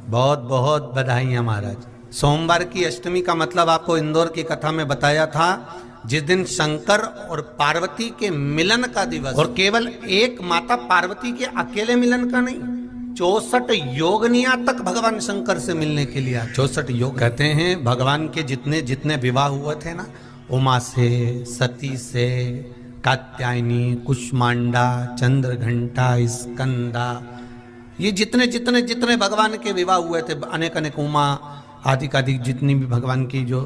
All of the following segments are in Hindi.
बहुत बहुत बधाइयाँ महाराज। सोमवार की अष्टमी का मतलब आपको इंदौर की कथा में बताया था, जिस दिन शंकर और पार्वती के मिलन का दिवस, और केवल एक माता पार्वती के अकेले मिलन का नहीं, 64 योगनिया तक भगवान शंकर से मिलने के लिए। 64 योग कहते हैं भगवान के जितने जितने विवाह हुए थे ना, उमा से, सती से, कात्यायनी, कुष्मांडा, चंद्रघंटा, स्कंदा, ये जितने जितने जितने भगवान के विवाह हुए थे, अनेक अनेक उमा आदि आदि जितनी भी भगवान की जो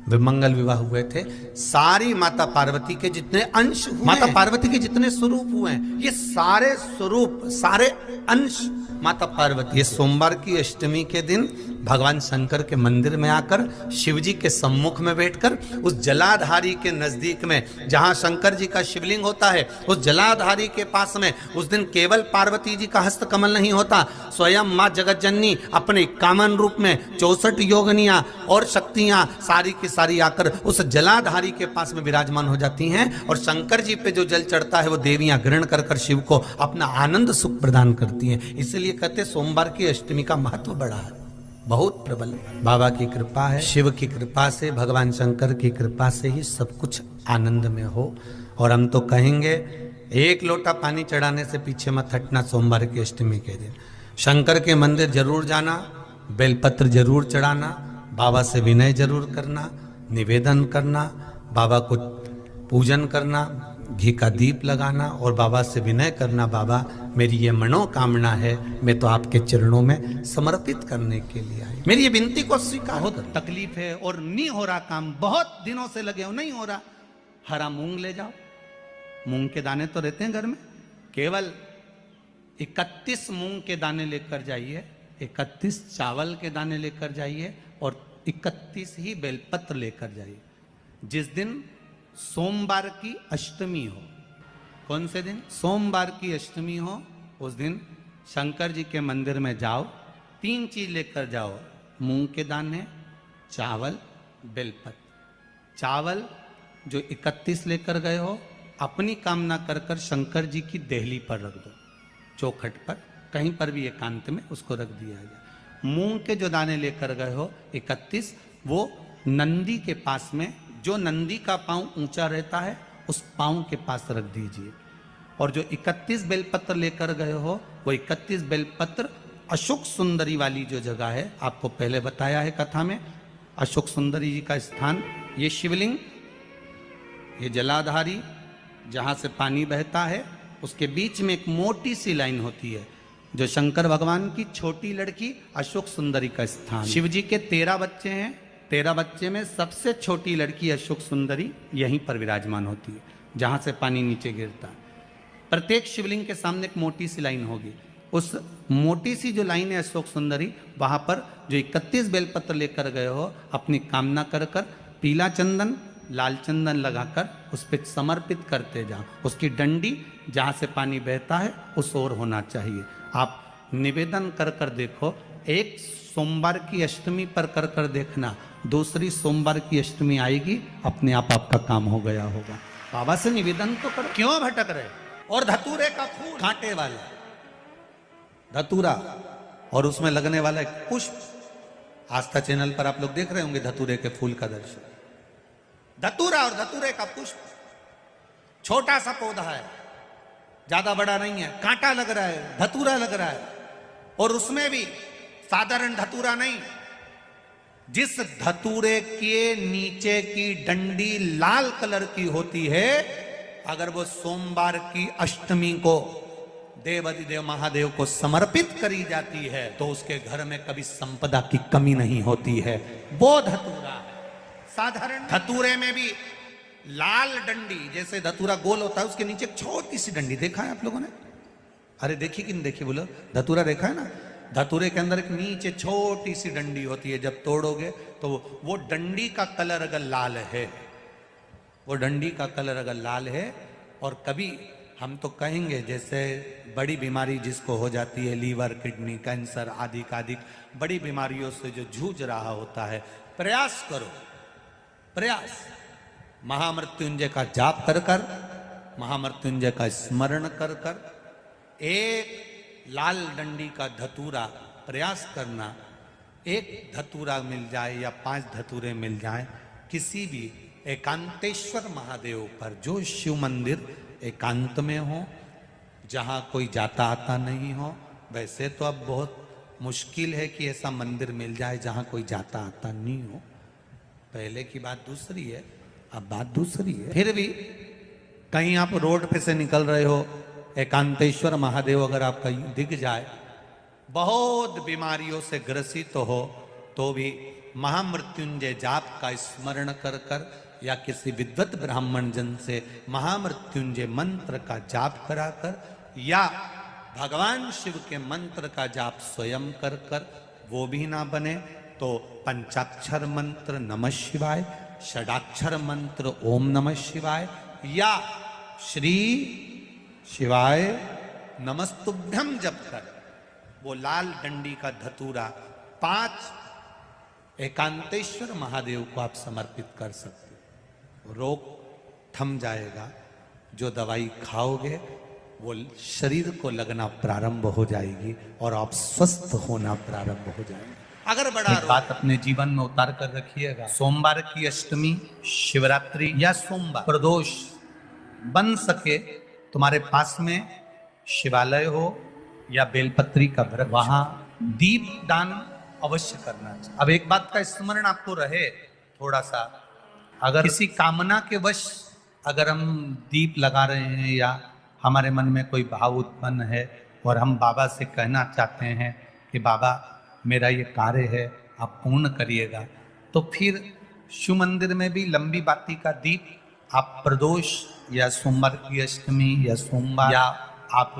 मंगल विवाह हुए थे, सारी माता पार्वती के जितने अंश हुए, माता पार्वती के जितने स्वरूप हुए हैं, ये सारे स्वरूप, सारे अंश माता पार्वती। ये सोमवार की अष्टमी के दिन भगवान शंकर के मंदिर में आकर शिव जी के सम्मुख में बैठकर उस जलाधारी के नजदीक में, जहां शंकर जी का शिवलिंग होता है, उस जलाधारी के पास में उस दिन केवल पार्वती जी का हस्त कमल नहीं होता, स्वयं मां जगत जननी अपने कामन रूप में 64 योगनियां और शक्तियां सारी की सारी आकर उस जलाधारी के पास में विराजमान हो जाती हैं, और शंकर जी पे जो जल चढ़ता है वो देवियां ग्रहण कर कर शिव को अपना आनंद सुख प्रदान करती हैं। इसलिए कहते सोमवार की अष्टमी का महत्व बड़ा है, बहुत प्रबल। बाबा की कृपा है, शिव की कृपा से, भगवान शंकर की कृपा से ही सब कुछ आनंद में हो। और हम तो कहेंगे एक लोटा पानी चढ़ाने से पीछे मत हटना। सोमवार की अष्टमी के दिन शंकर के मंदिर जरूर जाना, बेलपत्र जरूर चढ़ाना, बाबा से विनय जरूर करना, निवेदन करना, बाबा को पूजन करना, घी का दीप लगाना और बाबा से विनय करना, बाबा मेरी ये मनोकामना है, मैं तो आपके चरणों में समर्पित करने के लिए आई, मेरी ये विनती को स्वीकार। बहुत तकलीफ है और नहीं हो रहा काम, बहुत दिनों से लगे हो, नहीं हो रहा, हरा मूंग ले जाओ। मूंग के दाने तो रहते हैं घर में, केवल 31 मूंग के दाने लेकर जाइए, 31 चावल के दाने लेकर जाइए और 31 ही बेलपत्र लेकर जाइए। जिस दिन सोमवार की अष्टमी हो, कौन से दिन? सोमवार की अष्टमी हो, उस दिन शंकर जी के मंदिर में जाओ, 3 चीज लेकर जाओ, मूंग के दाने, चावल, बेलपत्र। चावल जो 31 लेकर गए हो, अपनी कामना कर कर शंकर जी की देहली पर रख दो, चौखट पर, कहीं पर भी एकांत में उसको रख दिया जाए। मूंग के जो दाने लेकर गए हो 31, वो नंदी के पास में, जो नंदी का पांव ऊंचा रहता है उस पांव के पास रख दीजिए। और जो 31 बेलपत्र लेकर गए हो, वो 31 बेलपत्र अशोक सुंदरी वाली जो जगह है, आपको पहले बताया है कथा में, अशोक सुंदरी जी का स्थान, ये शिवलिंग, ये जलाधारी जहां से पानी बहता है, उसके बीच में एक मोटी सी लाइन होती है, जो शंकर भगवान की छोटी लड़की अशोक सुंदरी का स्थान। शिव जी के 13 बच्चे हैं, 13 बच्चे में सबसे छोटी लड़की अशोक सुंदरी यहीं पर विराजमान होती है, जहां से पानी नीचे गिरता है। प्रत्येक शिवलिंग के सामने एक मोटी सी लाइन होगी, उस मोटी सी जो लाइन है अशोक सुंदरी, वहां पर जो 31 बेलपत्र लेकर गए हो, अपनी कामना कर कर पीला चंदन, लाल चंदन लगाकर उस पर समर्पित करते जाओ। उसकी डंडी जहां से पानी बहता है उस ओर होना चाहिए। आप निवेदन कर कर देखो, एक सोमवार की अष्टमी पर कर कर देखना, दूसरी सोमवार की अष्टमी आएगी, अपने आप आपका काम हो गया होगा। बाबा से निवेदन तो करो, क्यों भटक रहे? और धतूरे का फूल, कांटे वाला धतूरा, और उसमें लगने वाला एक पुष्प, आस्था चैनल पर आप लोग देख रहे होंगे धतूरे के फूल का दर्शन। धतूरा और धतूरे का पुष्प, छोटा सा पौधा है, ज्यादा बड़ा नहीं है, कांटा लग रहा है, धतूरा लग रहा है, और उसमें भी साधारण धतूरा नहीं, जिस धतूरे के नीचे की डंडी लाल कलर की होती है, अगर वो सोमवार की अष्टमी को देवाधिदेव महादेव को समर्पित करी जाती है, तो उसके घर में कभी संपदा की कमी नहीं होती है। वो धतूरा है। साधारण धतूरे में भी लाल डंडी, जैसे धतूरा गोल होता है, उसके नीचे एक छोटी सी डंडी, देखा है आप लोगों ने? अरे देखी कि नहीं देखी बोलो? धतूरा देखा है ना? धतूरे के अंदर एक नीचे छोटी सी डंडी होती है, जब तोड़ोगे तो वो डंडी का कलर अगर लाल है, वो डंडी का कलर अगर लाल है, और कभी हम तो कहेंगे जैसे बड़ी बीमारी जिसको हो जाती है, लीवर, किडनी, कैंसर आदि आदि बड़ी बीमारियों से जो जूझ रहा होता है, प्रयास करो, प्रयास, महामृत्युंजय का जाप कर कर, महामृत्युंजय का स्मरण कर कर, एक लाल डंडी का धतूरा प्रयास करना, एक धतूरा मिल जाए या 5 धतूरे मिल जाए किसी भी एकांतेश्वर महादेव पर, जो शिव मंदिर एकांत में हो, जहाँ कोई जाता आता नहीं हो। वैसे तो अब बहुत मुश्किल है कि ऐसा मंदिर मिल जाए जहाँ कोई जाता आता नहीं हो, पहले की बात दूसरी है, अब बात दूसरी है। फिर भी कहीं आप रोड पे से निकल रहे हो, एकांतेश्वर महादेव अगर आप कहीं दिख जाए, बहुत बीमारियों से ग्रसित हो, तो भी महामृत्युंजय जाप का स्मरण कर कर या किसी विद्वत ब्राह्मण जन से महामृत्युंजय मंत्र का जाप कराकर या भगवान शिव के मंत्र का जाप स्वयं कर कर, वो भी ना बने तो पंचाक्षर मंत्र नमः शिवाय, षडाक्षर मंत्र ओम नमः शिवाय या श्री शिवाय नमस्तुभ्यम जप कर वो लाल डंडी का धतूरा 5 एकांतेश्वर महादेव को आप समर्पित कर सकते हो। रोग थम जाएगा, जो दवाई खाओगे वो शरीर को लगना प्रारंभ हो जाएगी और आप स्वस्थ होना प्रारंभ हो जाएंगे। अगर बड़ा बात अपने जीवन में उतार कर रखिएगा, सोमवार की अष्टमी, शिवरात्रि या सोमवार प्रदोष बन सके तुम्हारे पास में शिवालय हो या बेलपत्री का वृक्ष, वहां दीप दान अवश्य करना चाहिए। अब एक बात का स्मरण आपको रहे थोड़ा सा, अगर किसी कामना के वश अगर हम दीप लगा रहे हैं या हमारे मन में कोई भाव उत्पन्न है और हम बाबा से कहना चाहते हैं कि बाबा मेरा ये कार्य है आप पूर्ण करिएगा, तो फिर शिव मंदिर में भी लंबी बाती का दीप आप प्रदोष या सोमवार की अष्टमी या सोमवार या आप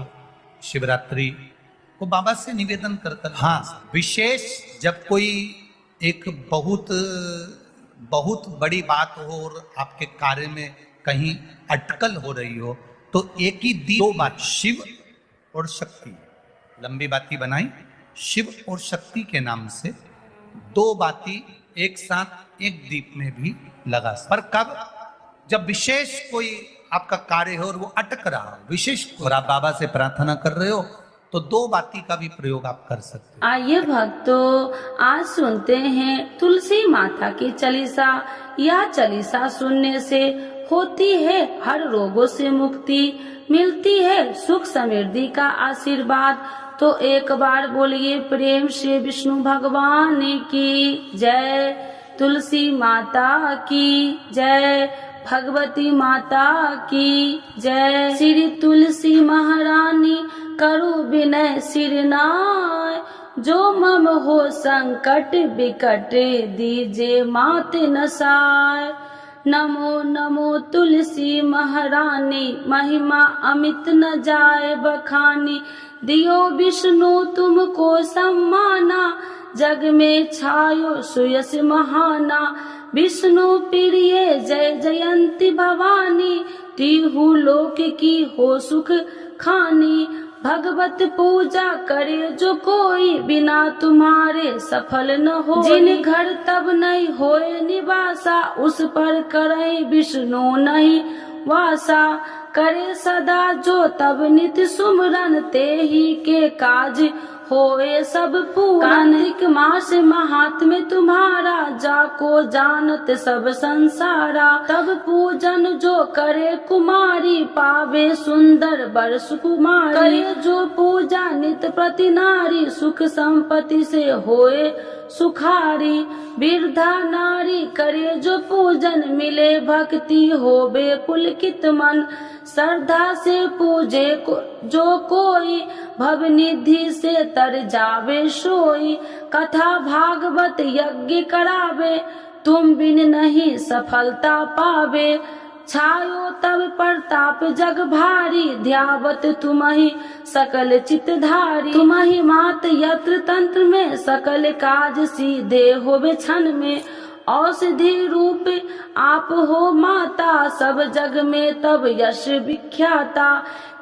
शिवरात्रि को बाबा से निवेदन कर हाँ, विशेष जब कोई एक बहुत बड़ी बात हो और आपके कार्य में कहीं अटकल हो रही हो, तो एक ही दीप, 2 बात, शिव और शक्ति, लंबी बाती बनाई शिव और शक्ति के नाम से 2 बाती एक साथ एक दीप में भी लगा। पर कब? जब विशेष कोई आपका कार्य हो और वो अटक रहा हो, विशेष और आप बाबा से प्रार्थना कर रहे हो, तो 2 बाती का भी प्रयोग आप कर सकते हो। आइए भक्तों, आज सुनते हैं तुलसी माता की चालीसा। यह चालीसा सुनने से होती है हर रोगों से मुक्ति, मिलती है सुख समृद्धि का आशीर्वाद। तो एक बार बोलिए प्रेम से विष्णु भगवान की जय, तुलसी माता की जय, भगवती माता की जय। श्री तुलसी महारानी करु विनय सिरनाय, जो मम हो संकट विकट दीजे मात नसाय। नमो नमो तुलसी महारानी, महिमा अमित न जाए बखानी। दियो विष्णु तुमको सम्माना, जग में छायो सुयस महाना। विष्णु प्रिय जय जयंती भवानी, तिहु लोक की हो सुख खानी। भगवत पूजा करे जो कोई, बिना तुम्हारे सफल न हो। जिन घर तब नहीं होए निवासा, उस पर करे विष्णु नहीं वासा। करे सदा जो तब नित सुमरन, ते ही के काज होए सब पूरन। कार्तिक मास महात्म्य तुम्हारा, जाको जानत सब संसारा। तब पूजन जो करे कुमारी, पावे सुंदर वर सुकुमारी। करे जो पूजा नित प्रति नारी, सुख संपत्ति से होए सुखारी। वृद्धा नारी करे जो पूजन, मिले भक्ति होवे पुलकित मन। श्रद्धा से पूजे जो कोई, भव निधि से तर जावे सोई। कथा भागवत यज्ञ करावे, तुम बिन नहीं सफलता पावे। छायो तब प्रताप जग भारी, ध्यावत तुम्हि सकल चितधारी। तुम्हि मात यत्र तंत्र में, सकल काज सीधे होवे क्षण में। औषधि रूप आप हो माता, सब जग में तब यश विख्याता।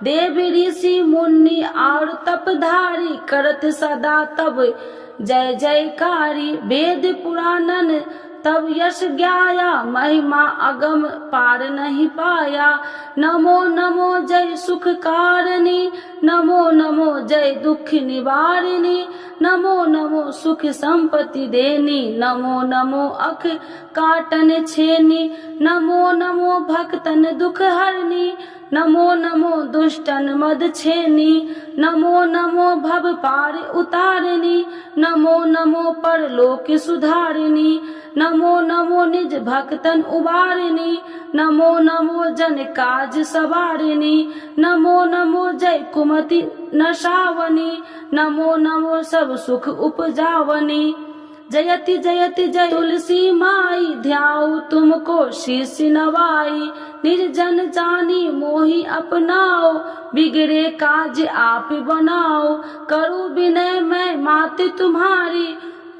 देव ऋषि मुनि और तपधारी, करत सदा तब जय जयकारी। वेद पुराणन तब यश ज्ञाया, महिमा अगम पार नहीं पाया। नमो नमो जय सुख कारिणी, नमो नमो जय दुख निवारिणी, नमो नमो सुख संपत्ति देनी, नमो नमो अख काटन छेनी, नमो नमो भक्तन दुख हरनी, नमो नमो दुष्टन मद छेनी, नमो नमो भव पार उतारिणी, नमो नमो परलोक सुधारिणी, नमो नमो निज भक्तन उबारिणी, नमो नमो जन काज सवारिणी, नमो नमो जय कुमति नशावनी, नमो नमो सब सुख उपजावनी। जयति जयति जय तुलसी माई, ध्याऊ तुमको शीश नवाई, निर्जन जानी मोहि अपनाओ, बिगड़े काज आप बनाओ। करूँ विनय मैं माते तुम्हारी,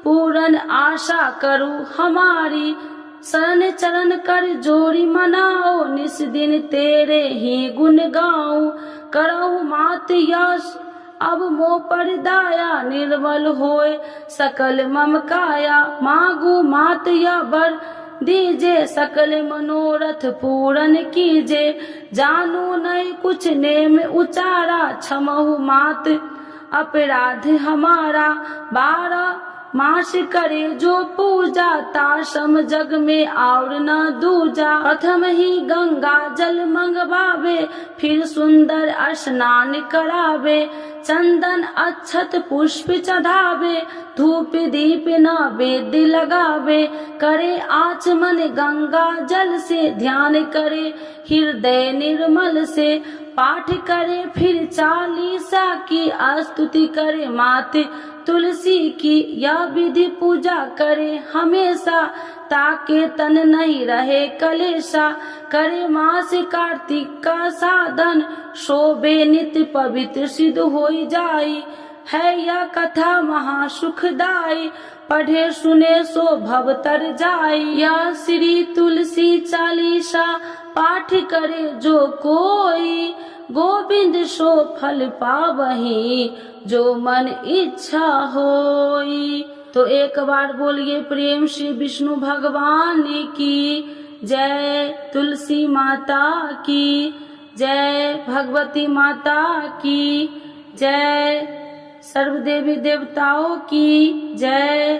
पूरन आशा करूँ हमारी, शरण चरण कर जोड़ी मनाओ, निस दिन तेरे ही गुण गाऊं। करहु मात यश अब मोह पर दाया, निर्मल होए सकल मम काया। मांगू मात या बर दीजे, सकल मनोरथ पूरन कीजे। जानू नहीं कुछ नेम उचारा, क्षमहु मात अपराध हमारा। 12 मास करे जो पूजा, ताशम जग में और न दूजा। प्रथम ही गंगा जल मंगवावे, फिर सुंदर स्नान करावे। चंदन अक्षत पुष्प चढ़ावे, धूप दीप नैवेद्य लगावे। करे आचमन गंगा जल से, ध्यान करे हृदय निर्मल से। पाठ करे फिर 40 की, स्तुति करे माते तुलसी की। यह विधि पूजा करे हमेशा, ताके तन नहीं रहे कलेशा। करे मास कार्तिक का साधन, शोभे नित्य पवित्र सिद्ध होई जाई। है यह कथा महा सुखदाई, पढ़े सुने सो भव तर जाई। यह श्री तुलसी चालीसा, पाठ करे जो कोई। गोविंद सो फल पावही, जो मन इच्छा होई। तो एक बार बोलिए प्रेम श्री विष्णु भगवान की जय, तुलसी माता की जय, भगवती माता की जय, सर्व देवी देवताओं की जय।